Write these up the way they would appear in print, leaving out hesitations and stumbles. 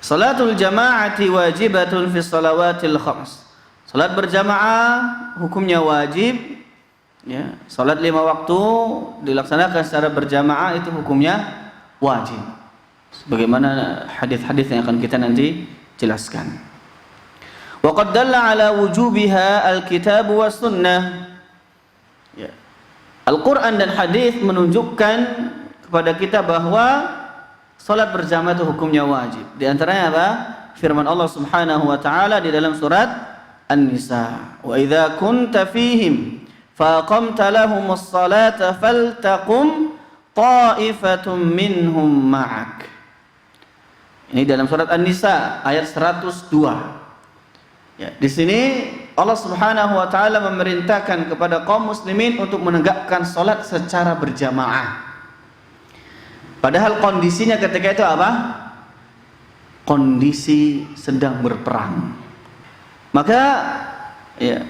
Salatul jama'ati wajibatun fi salawatil khams. Salat berjamaah hukumnya wajib, ya. Salat 5 waktu dilaksanakan secara berjamaah itu hukumnya wajib. Sebagaimana hadis-hadis yang akan kita nanti jelaskan. Wa qad dalla ala wujubiha al-kitab was sunnah. Ya. Al-Qur'an dan hadis menunjukkan kepada kita bahwa salat berjamaah itu hukumnya wajib. Di antaranya apa? Firman Allah Subhanahu wa taala di dalam surat An-Nisa, "Wa idza kunta fihim faqamta lahumus salata faltaqum ta'ifatun minhum ma'ak." Ini dalam surat An-Nisa ayat 102. Ya, di sini Allah Subhanahu wa taala memerintahkan kepada kaum muslimin untuk menegakkan salat secara berjamaah. Padahal kondisinya ketika itu apa? Kondisi sedang berperang. Maka ya,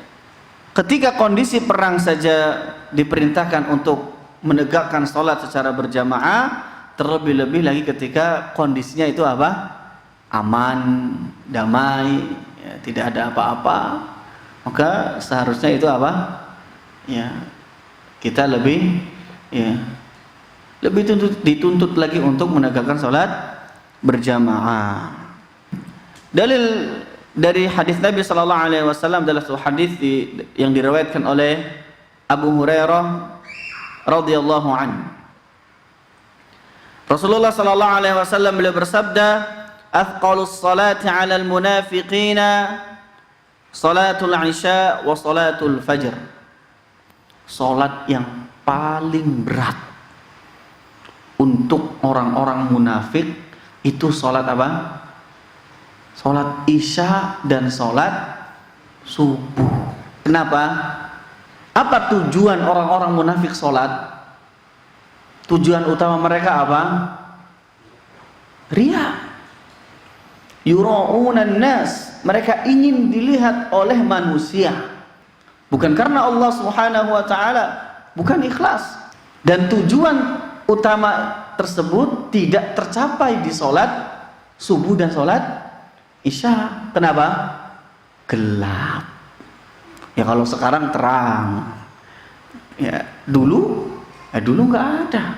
ketika kondisi perang saja diperintahkan untuk menegakkan sholat secara berjamaah, terlebih-lebih lagi ketika kondisinya itu apa? Aman, damai, ya, tidak ada apa-apa. Maka seharusnya itu apa? Ya, kita lebih dituntut lagi untuk menegakkan sholat berjamaah. Dalil dari hadis Nabi sallallahu alaihi wasallam adalah satu hadis yang diriwayatkan oleh Abu Hurairah radhiyallahu anhu. Rasulullah sallallahu alaihi wasallam beliau bersabda, "Athqalus salati 'alal munafiqina salatul isya wa salatul fajr." Salat yang paling berat untuk orang-orang munafik itu salat apa? Salat isya dan salat subuh. Kenapa? Apa tujuan orang-orang munafik salat? Tujuan utama mereka apa? Riya. Yura'unan nas. Mereka ingin dilihat oleh manusia. Bukan karena Allah Subhanahu wa taala, bukan ikhlas. Dan tujuan utama tersebut tidak tercapai di salat subuh dan salat isya. Kenapa? Gelap. Ya kalau sekarang terang. Ya dulu nggak ada.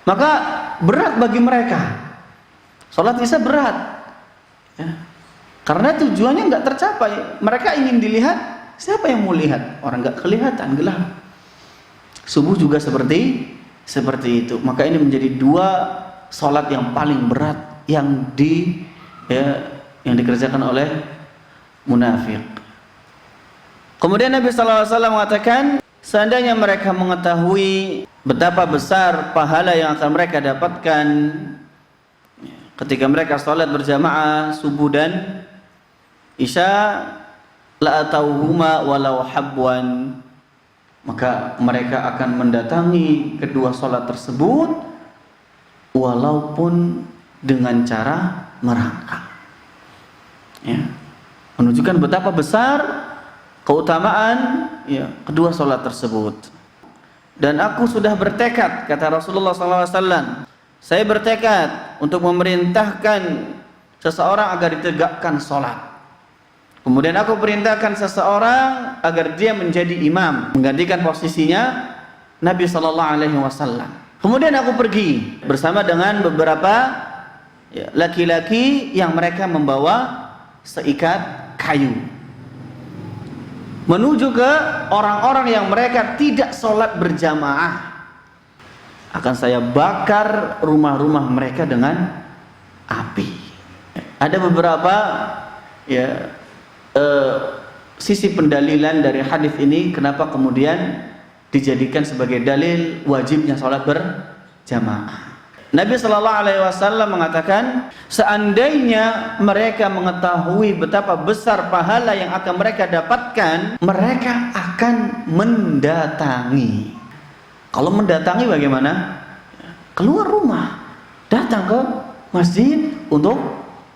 Maka berat bagi mereka. Salat isya berat. Ya. Karena tujuannya nggak tercapai. Mereka ingin dilihat. Siapa yang mau lihat? Orang nggak kelihatan, gelap. Subuh juga seperti itu. Maka ini menjadi 2 salat yang paling berat yang dikerjakan oleh munafik. Kemudian Nabi sallallahu alaihi wasallam mengatakan, seandainya mereka mengetahui betapa besar pahala yang akan mereka dapatkan ketika mereka salat berjamaah subuh dan isya, la atauhuma walau habwan, maka mereka akan mendatangi kedua salat tersebut walaupun dengan cara merangkak. Ya. Menunjukkan betapa besar keutamaan kedua salat tersebut. Dan aku sudah bertekad, kata Rasulullah SAW, saya bertekad untuk memerintahkan seseorang agar ditegakkan salat. Kemudian aku perintahkan seseorang agar dia menjadi imam, menggantikan posisinya Nabi SAW. Kemudian aku pergi bersama dengan beberapa laki-laki yang mereka membawa seikat kayu menuju ke orang-orang yang mereka tidak sholat berjamaah. Akan saya bakar rumah-rumah mereka dengan api. Ada beberapa sisi pendalilan dari hadis ini kenapa kemudian dijadikan sebagai dalil wajibnya sholat berjamaah. Nabi sallallahu alaihi wasallam mengatakan, seandainya mereka mengetahui betapa besar pahala yang akan mereka dapatkan, mereka akan mendatangi. Kalau mendatangi bagaimana? Keluar rumah, datang ke masjid untuk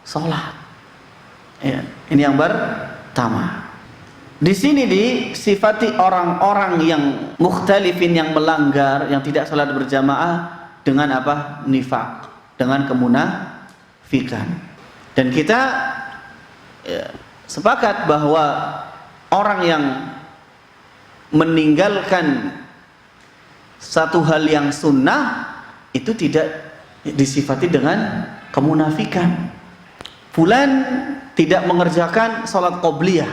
sholat. Ya, ini yang pertama. Di sini disifati orang-orang yang mukhtalifin, yang melanggar, yang tidak sholat berjamaah dengan apa? Nifaq, dengan kemunafikan. Dan kita sepakat bahwa orang yang meninggalkan satu hal yang sunnah itu tidak disifati dengan kemunafikan. Fulan tidak mengerjakan salat qobliyah,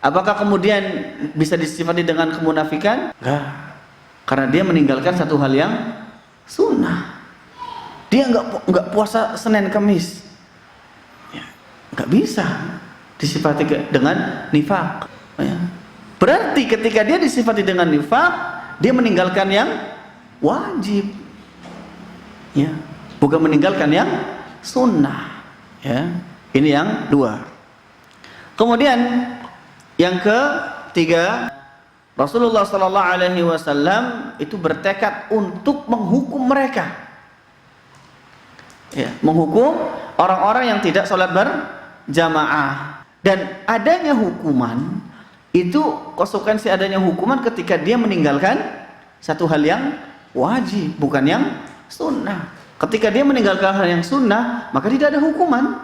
apakah kemudian bisa disifati dengan kemunafikan? Enggak, karena dia meninggalkan satu hal yang sunnah. Dia enggak puasa Senin Kamis, ya, enggak bisa disifati dengan nifaq. Ya. Berarti ketika dia disifati dengan nifaq, dia meninggalkan yang wajib, ya, bukan meninggalkan yang sunnah. Ya, ini yang dua. Kemudian yang ketiga, Rasulullah Sallallahu Alaihi Wasallam itu bertekad untuk menghukum mereka, ya, menghukum orang-orang yang tidak sholat berjamaah. Dan adanya hukuman itu, konsekuensi adanya hukuman ketika dia meninggalkan satu hal yang wajib, bukan yang sunnah. Ketika dia meninggalkan hal yang sunnah, maka tidak ada hukuman.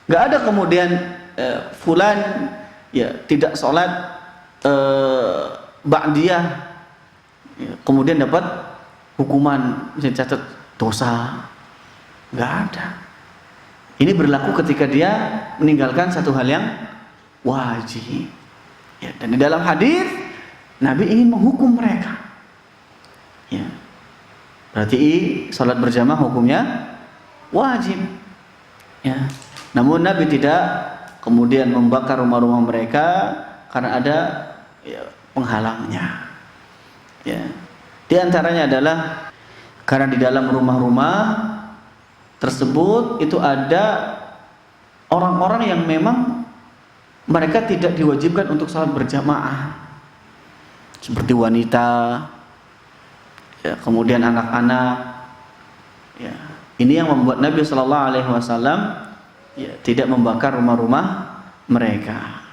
Gak ada kemudian fulan ya tidak sholat ba'diyah, ya, kemudian dapat hukuman, misalnya catat dosa. Gak ada. Ini berlaku ketika dia meninggalkan satu hal yang wajib. Ya, dan di dalam hadis Nabi ingin menghukum mereka. Ya. Berarti salat berjamaah hukumnya wajib. Ya. Namun Nabi tidak kemudian membakar rumah-rumah mereka karena ada penghalangnya. Ya. Di antaranya adalah karena di dalam rumah-rumah tersebut itu ada orang-orang yang memang mereka tidak diwajibkan untuk salat berjamaah, seperti wanita, ya, kemudian anak-anak. Ya, ini yang membuat Nabi Shallallahu Alaihi Wasallam ya, tidak membakar rumah-rumah mereka.